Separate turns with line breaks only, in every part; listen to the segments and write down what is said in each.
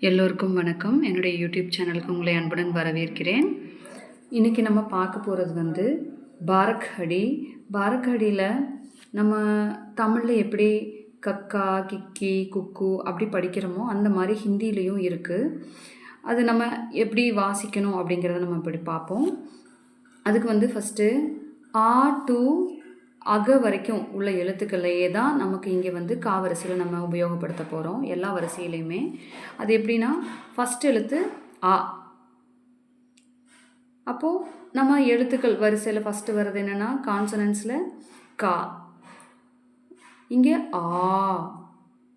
எல்லோருக்கும் வணக்கம். என்னுடைய யூடியூப் சேனலுக்கு உங்களை அன்புடன் வரவேற்கிறேன். இன்றைக்கி நம்ம பார்க்க போகிறது பாரக்ஹடி. பாரக்ஹடியில் நம்ம தமிழில் எப்படி கக்கா, கிக்கி, குக்கு அப்படி படிக்கிறோமோ அந்த மாதிரி ஹிந்திலையும் இருக்குது. அது நம்ம எப்படி வாசிக்கணும் அப்படிங்கிறத நம்ம இப்படி பார்ப்போம். அதுக்கு ஃபஸ்ட்டு ஆ டு அக வரைக்கும் உள்ள எழுத்துக்கள்லையே தான் நமக்கு இங்கே காவரிசையில் நம்ம உபயோகப்படுத்த போகிறோம். எல்லா வரிசையிலையுமே அது எப்படின்னா, ஃபஸ்ட் எழுத்து ஆ. அப்போது நம்ம எழுத்துக்கள் வரிசையில் ஃபஸ்ட்டு வர்றது என்னென்னா கான்சனன்ஸில் கா, இங்கே ஆ,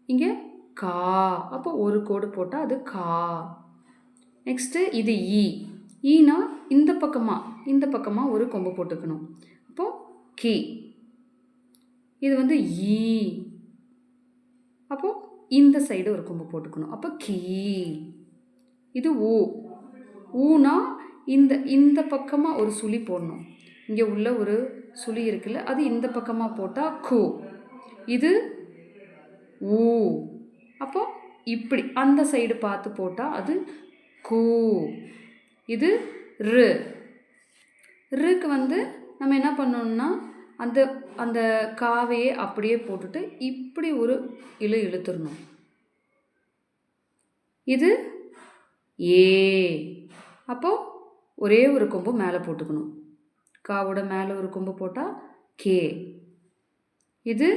இங்கே கா. அப்போ ஒரு கோடு போட்டால் அது கா. நெக்ஸ்ட்டு இது ஈ. ஈனா இந்த பக்கமாக ஒரு கொம்பு போட்டுக்கணும். அப்போது கி. இது ஈ. அப்போது இந்த சைடு ஒரு கொம்பு போட்டுக்கணும். அப்போ கீ. இது ஊ. ஊனா இந்த பக்கமாக ஒரு சுழி போடணும். இங்கே உள்ள ஒரு சுழி இருக்குல்ல, அது இந்த பக்கமாக போட்டால் கு. இது ஊ. அப்போ இப்படி அந்த சைடு பார்த்து போட்டால் அது கூ. இது ரு. ருக்கு நம்ம என்ன பண்ணணும்னா அந்த அந்த காவையே அப்படியே போட்டுட்டு இப்படி ஒரு இழுத்துடணும். இது ஏ. அப்போது ஒரே ஒரு கொம்பு மேலே போட்டுக்கணும். காவோட மேலே ஒரு கொம்பு போட்டால் கே. இது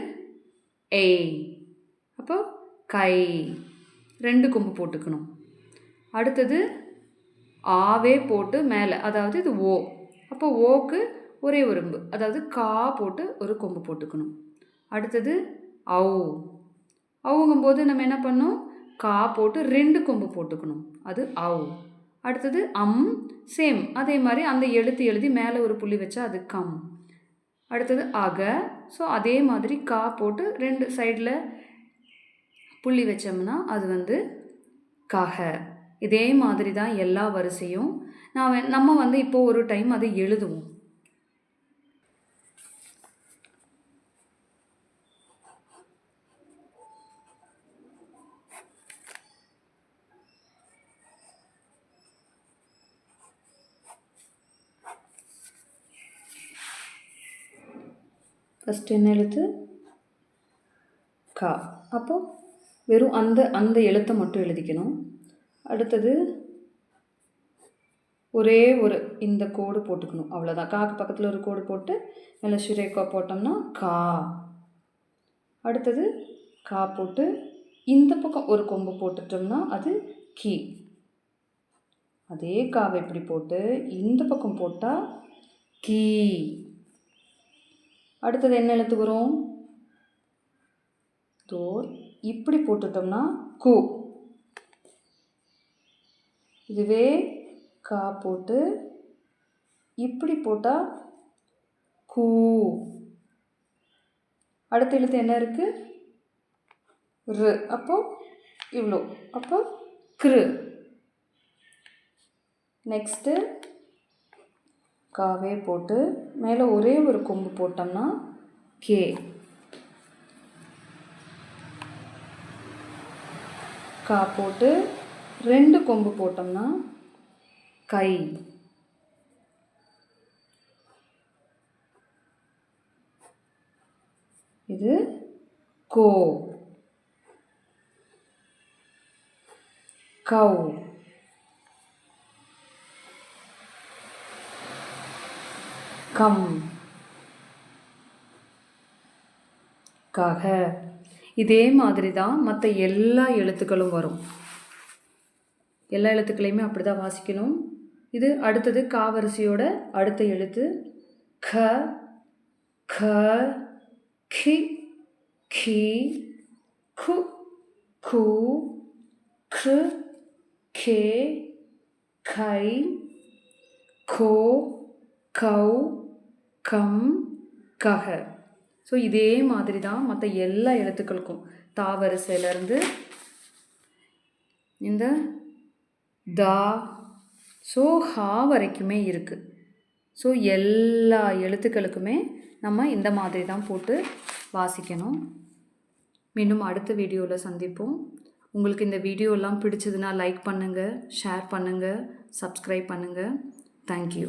ஏ. அப்போ கை. 2 கொம்பு போட்டுக்கணும். அடுத்தது ஆவே போட்டு மேலே, அதாவது இது ஓ. அப்போ ஓக்கு ஒரே ஒரு கொம்பு, அதாவது கா போட்டு ஒரு கொம்பு போட்டுக்கணும். அடுத்தது அவு. அவுங்கும்போது நம்ம என்ன பண்ணோம், கா போட்டு 2 கொம்பு போட்டுக்கணும். அது அவு. அடுத்தது சேம் அதே மாதிரி அந்த எழுத்து எழுதி மேலே ஒரு புள்ளி வச்சா அது கம். அடுத்தது அக. ஸோ அதே மாதிரி கா போட்டு 2 சைடில் புள்ளி வச்சோம்னா அது கக. இதே மாதிரி தான் எல்லா வரிசையும். நம்ம இப்போ ஒரு டைம் அதை எழுதுவோம். ஃபஸ்ட்டு என்ன எழுத்து கா. அப்போது வெறும் அந்த எழுத்தை மட்டும் எழுதிக்கணும். அடுத்தது ஒரே ஒரு இந்த கோடு போட்டுக்கணும், அவ்வளோதான். காக்கு பக்கத்தில் ஒரு கோடு போட்டு மேலே சுரேகா போட்டோம்னா கா. அடுத்தது கா போட்டு இந்த பக்கம் ஒரு கொம்பு போட்டுட்டோம்னா அது கி. அதே காவை இப்படி போட்டு இந்த பக்கம் போட்டால் கீ. அடுத்தது என்ன எழுத்து வரும், தோ இப்படி போட்டுட்டோம்னா கு. இதுவே கா போட்டு இப்படி போட்டால் கூ. அடுத்த எழுத்து என்ன இருக்குது, ரு. அப்போ இவ்வளோ. அப்போ கிரு. நெக்ஸ்ட்டு காவே போட்டு மேலே ஒரே ஒரு கொம்பு போட்டோம்னா கே. கா போட்டு 2 கொம்பு போட்டோம்னா கை. இது கோ. கௌ. கம். கக. இதே மாதிரி தான் மற்ற எல்லா எழுத்துக்களும் வரும். எல்லா எழுத்துக்களையுமே அப்படி தான் வாசிக்கணும். இது அடுத்தது காவரிசையோட அடுத்த எழுத்து க, க, கி, கி, கு, கு, கு, கே, கை, கோ, கௌ, கம், கக. ஸோ இதே மாதிரி தான் மற்ற எல்லா எழுத்துக்களுக்கும் தாவரிசையிலேருந்து இந்த தா ஸோ ஹா வரைக்குமே இருக்குது. ஸோ எல்லா எழுத்துக்களுக்குமே நம்ம இந்த மாதிரி தான் போட்டு வாசிக்கணும். மீண்டும் அடுத்த வீடியோவில் சந்திப்போம். உங்களுக்கு இந்த வீடியோலாம் பிடிச்சதுன்னா லைக் பண்ணுங்கள், ஷேர் பண்ணுங்கள், சப்ஸ்கிரைப் பண்ணுங்கள். தேங்க்யூ.